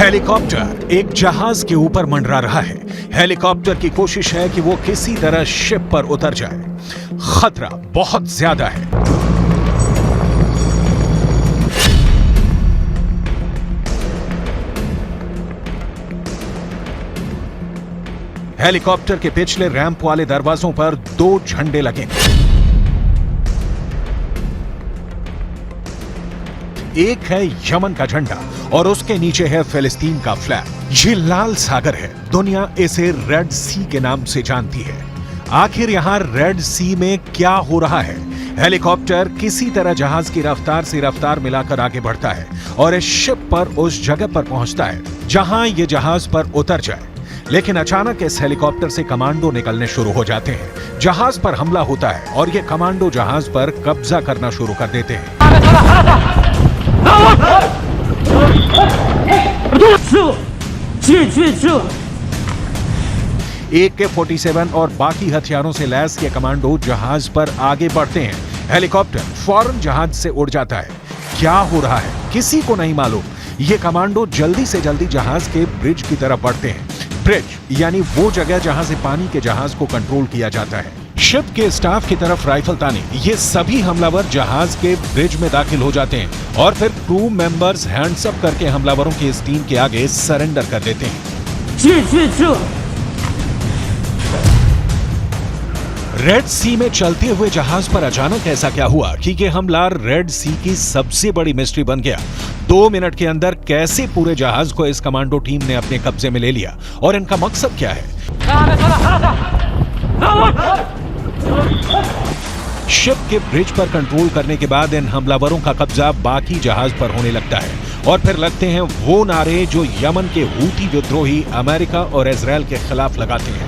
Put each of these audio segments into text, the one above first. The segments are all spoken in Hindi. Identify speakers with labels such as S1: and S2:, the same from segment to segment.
S1: हेलीकॉप्टर एक जहाज के ऊपर मंडरा रहा है। हेलीकॉप्टर की कोशिश है कि वो किसी तरह शिप पर उतर जाए। खतरा बहुत ज्यादा है। हेलीकॉप्टर के पिछले रैंप वाले दरवाजों पर 2 झंडे लगे। एक है यमन का झंडा और उसके नीचे है फिलिस्तीन का फ्लैग। ये लाल सागर है। दुनिया इसे रेड सी के नाम से जानती है। आखिर यहां रेड सी में क्या हो रहा है? हेलीकॉप्टर किसी तरह जहाज की रफ्तार से रफ्तार मिलाकर आगे बढ़ता है और इस शिप पर उस जगह पर पहुंचता है जहां ये जहाज पर उतर जाए। लेकिन अचानक इस हेलीकॉप्टर से कमांडो निकलने शुरू हो जाते हैं। जहाज पर हमला होता है और ये कमांडो जहाज पर कब्जा करना शुरू कर देते हैं। AK-47 और बाकी हथियारों से लैस ये कमांडो जहाज पर आगे बढ़ते हैं। हेलीकॉप्टर फौरन जहाज से उड़ जाता है। क्या हो रहा है किसी को नहीं मालूम। ये कमांडो जल्दी से जल्दी जहाज के ब्रिज की तरफ बढ़ते हैं। ब्रिज यानी वो जगह जहां से पानी के जहाज को कंट्रोल किया जाता है। शिप के स्टाफ की तरफ राइफल ताने ये सभी हमलावर जहाज के ब्रिज में दाखिल हो जाते हैं और फिर क्रू मेंबर्स हैंड्स अप करके हमलावरों की इस टीम के आगे सरेंडर कर देते हैं। रेड सी में चलते हुए जहाज पर अचानक ऐसा क्या हुआ कि ये हमला रेड सी की सबसे बड़ी मिस्ट्री बन गया। 2 मिनट के अंदर कैसे पूरे जहाज को इस कमांडो टीम ने अपने कब्जे में ले लिया और इनका मकसद क्या है? शिप के ब्रिज पर कंट्रोल करने के बाद इन हमलावरों का कब्जा बाकी जहाज पर होने लगता है और फिर लगते हैं वो नारे जो यमन के हूती विद्रोही अमेरिका और इजराइल के खिलाफ लगाते हैं।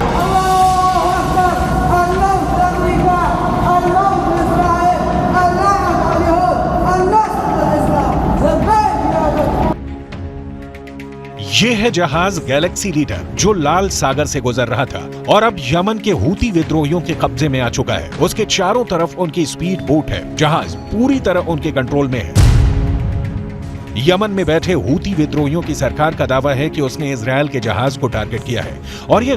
S1: ये है जहाज गैलेक्सी लीडर जो लाल सागर से गुजर रहा था और अब यमन के हूती विद्रोहियों के कब्जे में आ चुका है। उसके चारों तरफ उनकी स्पीड बोट है। जहाज पूरी तरह उनके कंट्रोल में है। यमन में बैठे हूती विद्रोहियों की सरकार का दावा है कि उसने इजराइल के जहाज को टारगेट किया है और ये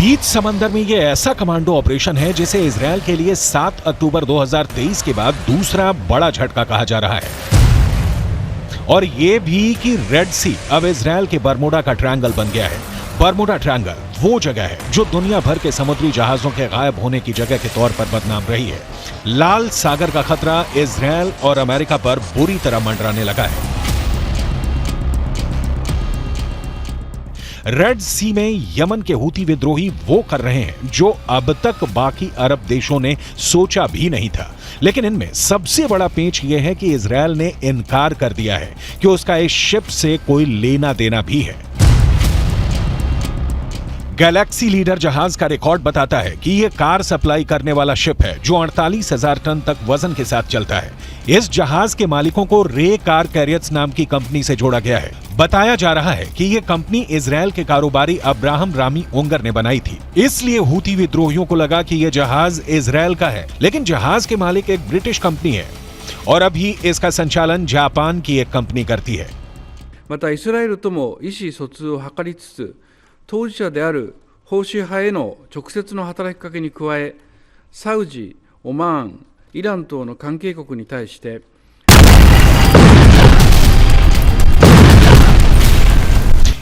S1: बीच समंदर में ये ऐसा कमांडो ऑपरेशन है जिसे इजराइल के लिए 7 अक्टूबर 2023 के बाद दूसरा बड़ा झटका कहा जा रहा है। और ये भी कि रेड सी अब इजराइल के बरमूडा का ट्रायंगल बन गया है। बरमूडा ट्रायंगल वो जगह है जो दुनिया भर के समुद्री जहाजों के गायब होने की जगह के तौर पर बदनाम रही है। लाल सागर का खतरा इजराइल और अमेरिका पर बुरी तरह मंडराने लगा है। रेड सी में यमन के हूती विद्रोही वो कर रहे हैं जो अब तक बाकी अरब देशों ने सोचा भी नहीं था। लेकिन इनमें सबसे बड़ा पेच ये है कि इजराइल ने इनकार कर दिया है कि उसका इस शिप से कोई लेना देना भी है। गैलेक्सी लीडर जहाज का रिकॉर्ड बताता है कि यह कार सप्लाई करने वाला शिप है जो 48,000 टन तक वजन के साथ चलता है। इस जहाज के मालिकों को रे कार कैरियर्स नाम की कंपनी से जोड़ा गया है। बताया जा रहा है कि यह कंपनी इजराइल के कारोबारी अब्राहम रामी ओंगर ने बनाई थी। इसलिए हूती विद्रोहियों को लगा कि यह जहाज इजराइल का है, लेकिन जहाज के मालिक एक ब्रिटिश कंपनी है और अभी इसका संचालन जापान की एक कंपनी करती है।
S2: またイスラエルとも意思疎通を図りつつ、当事者であるホーシー派への直接の働きかけに加え、サウジ、オマーン、イラン等の関係国に対して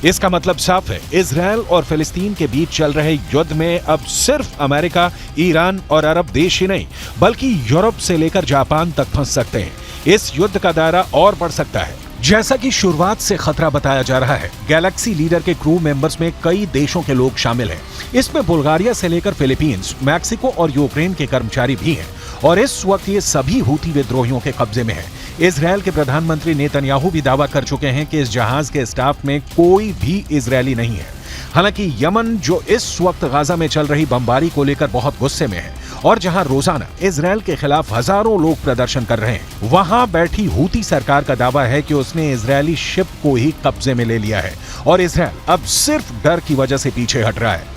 S1: इसका मतलब साफ है, इजराइल और फिलिस्तीन के बीच चल रहे युद्ध में अब सिर्फ अमेरिका, ईरान और अरब देश ही नहीं बल्कि यूरोप से लेकर जापान तक फंस सकते हैं। इस युद्ध का दायरा और बढ़ सकता है। जैसा कि शुरुआत से खतरा बताया जा रहा है, गैलेक्सी लीडर के क्रू मेंबर्स में कई देशों के लोग शामिल हैं। इसमें बुल्गारिया से लेकर फिलीपींस, मैक्सिको और यूक्रेन के कर्मचारी भी हैं और इस वक्त ये सभी हूती विद्रोहियों के कब्जे में है। इजरायल के प्रधानमंत्री नेतन्याहू भी दावा कर चुके हैं कि इस जहाज के स्टाफ में कोई भी इजरायली नहीं है। हालांकि यमन जो इस वक्त गाजा में चल रही बमबारी को लेकर बहुत गुस्से में है और जहां रोजाना इजरायल के खिलाफ हजारों लोग प्रदर्शन कर रहे हैं, वहां बैठी हूती सरकार का दावा है कि उसने इजरायली शिप को ही कब्जे में ले लिया है और इजरायल अब सिर्फ डर की वजह से पीछे हट रहा है।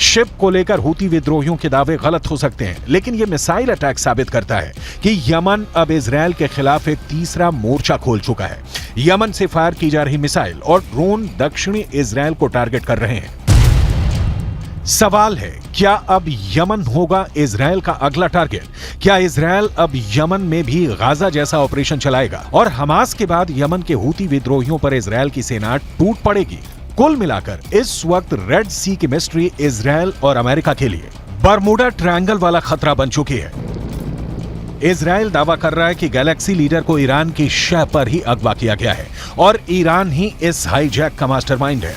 S1: शिप को लेकर हूती विद्रोहियों के दावे गलत हो सकते हैं, लेकिन यह मिसाइल अटैक साबित करता है कि यमन अब इजरायल के खिलाफ एक तीसरा मोर्चा खोल चुका है। यमन से फायर की जा रही मिसाइल और ड्रोन दक्षिणी इजरायल को टारगेट कर रहे हैं। सवाल है, क्या अब यमन होगा इजरायल का अगला टारगेट? क्या इजरायल अब यमन में भी गाजा जैसा ऑपरेशन चलाएगा और हमास के बाद यमन के हूती विद्रोहियों पर इजरायल की सेना टूट पड़ेगी? कुल मिलाकर इस वक्त रेड सी की मिस्ट्री इजरायल और अमेरिका के लिए बरमुडा ट्रायंगल वाला खतरा बन चुकी है। इजरायल दावा कर रहा है कि गैलेक्सी लीडर को ईरान की शह पर ही अगवा किया गया है और ईरान ही इस हाईजैक का मास्टरमाइंड है।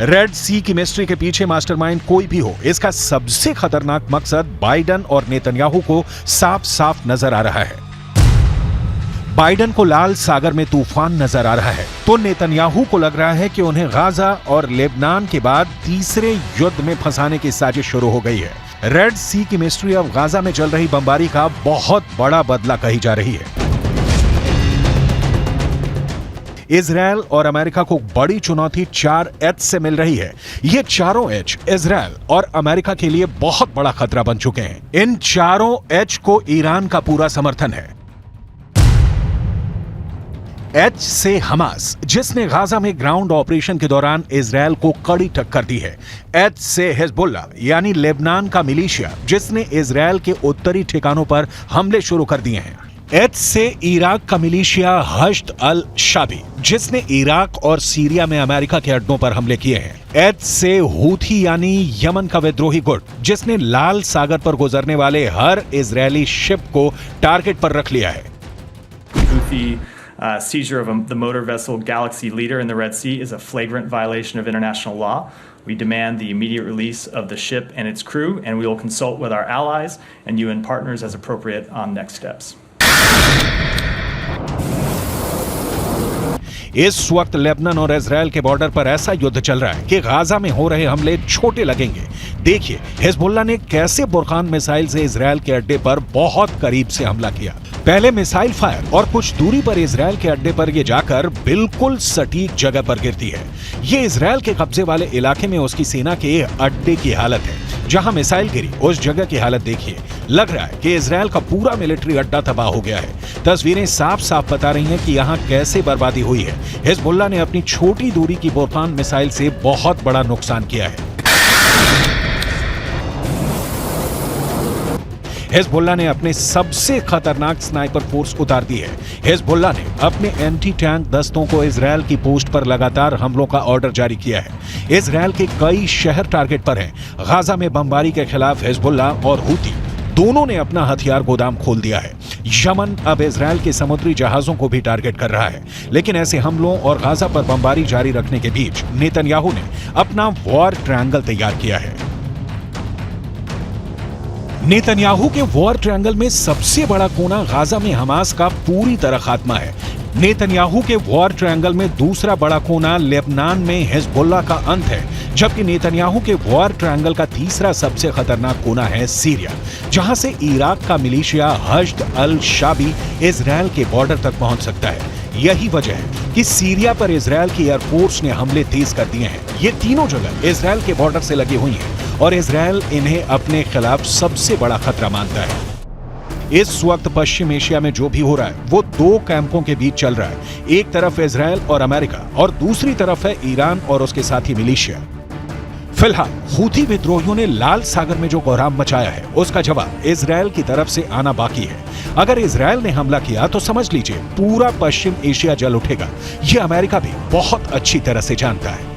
S1: रेड सी की मिस्ट्री के पीछे मास्टरमाइंड कोई भी हो, इसका सबसे खतरनाक मकसद बाइडन और नेतन्याहू को साफ साफ नजर आ रहा है। बाइडन को लाल सागर में तूफान नजर आ रहा है तो नेतन्याहू को लग रहा है कि उन्हें गाजा और लेबनान के बाद तीसरे युद्ध में फंसाने की साजिश शुरू हो गई है। रेड सी की मिस्ट्री अब गाजा में चल रही बमबारी का बहुत बड़ा बदला कही जा रही है। इजरायल और अमेरिका को बड़ी चुनौती 4 एच से मिल रही है। ये चारों एच इजरायल और अमेरिका के लिए बहुत बड़ा खतरा बन चुके हैं। इन चारों एच को ईरान का पूरा समर्थन है। एच से हमास, जिसने गाजा में ग्राउंड ऑपरेशन के दौरान इजरायल को कड़ी टक्कर दी है। एच से हिजबुल्लाह यानी लेबनान का मिलिशिया, जिसने इजरायल के उत्तरी ठिकानों पर हमले शुरू कर दिए हैं। एच से इराक का मिलिशिया हश्द अल शाबी, जिसने इराक और सीरिया में अमेरिका के अड्डों पर हमले किए हैं। एच से हूथी यानी यमन का विद्रोही गुट, जिसने लाल सागर पर गुजरने वाले हर इजरायली शिप को टारगेट पर रख लिया है।
S3: Seizure of the motor vessel Galaxy Leader in the Red Sea is a flagrant violation of international law. We demand the immediate release of the ship and its crew, and we will consult with our allies and UN partners as appropriate on next steps.
S1: इस वक्त लेबनान और इजरायल के बॉर्डर पर ऐसा युद्ध चल रहा है कि गाजा में हो रहे हमले छोटे लगेंगे। देखिए हिजबुल्लाह ने कैसे बुरखान मिसाइल से इजरायल के अड्डे पर बहुत करीब से हमला किया। पहले मिसाइल फायर और कुछ दूरी पर इजरायल के अड्डे पर ये जाकर बिल्कुल सटीक जगह पर गिरती है। ये इजरायल के कब्जे वाले इलाके में उसकी सेना के अड्डे की हालत है। जहां मिसाइल गिरी उस जगह की हालत देखिए। लग रहा है कि इजरायल का पूरा मिलिट्री अड्डा तबाह हो गया है। तस्वीरें साफ साफ बता रही हैं कि यहां कैसे बर्बादी हुई है। हिजबुल्लाह ने अपनी छोटी दूरी की बुरखान मिसाइल से बहुत बड़ा नुकसान किया है। हिजबुल्लाह ने अपने सबसे खतरनाक स्नाइपर फोर्स उतार दी है। हिजबुल्लाह ने अपने एंटी टैंक दस्तों को इजरायल की पोस्ट पर लगातार हमलों का ऑर्डर जारी किया है। इजरायल के कई शहर टारगेट पर हैं। गाजा में बमबारी के खिलाफ हिजबुल्लाह और हूती दोनों ने अपना हथियार गोदाम खोल दिया है। यमन अब इजरायल के समुद्री जहाजों को भी टारगेट कर रहा है। लेकिन ऐसे हमलों और गाजा पर बमबारी जारी रखने के बीच नेतन्याहू ने अपना वॉर ट्रायंगल तैयार किया है। नेतन्याहू के वॉर ट्रायंगल में सबसे बड़ा कोना गाजा में हमास का पूरी तरह खात्मा है। नेतन्याहू के वॉर ट्रायंगल में दूसरा बड़ा कोना लेबनान में हिजबुल्लाह का अंत है, जबकि नेतन्याहू के वॉर ट्रायंगल का तीसरा सबसे खतरनाक कोना है सीरिया, जहां से इराक का मिलिशिया हश्द अल शाबी इजरायल के बॉर्डर तक पहुंच सकता है। यही वजह है कि सीरिया पर इजरायल की एयरफोर्स ने हमले तेज कर दिए हैं। ये तीनों जगह इजरायल के बॉर्डर से लगी हुई हैं और इजरायल इन्हें अपने खिलाफ सबसे बड़ा खतरा मानता है। इस वक्त पश्चिम एशिया में जो भी हो रहा है वो दो कैंपों के बीच चल रहा है। एक तरफ इजराइल और अमेरिका और दूसरी तरफ है ईरान और उसके साथी मिलिशिया। फिलहाल हूथी विद्रोहियों ने लाल सागर में जो कोहराम मचाया है उसका जवाब इजराइल की तरफ से आना बाकी है। अगर इजराइल ने हमला किया तो समझ लीजिए पूरा पश्चिम एशिया जल उठेगा। यह अमेरिका भी बहुत अच्छी तरह से जानता है।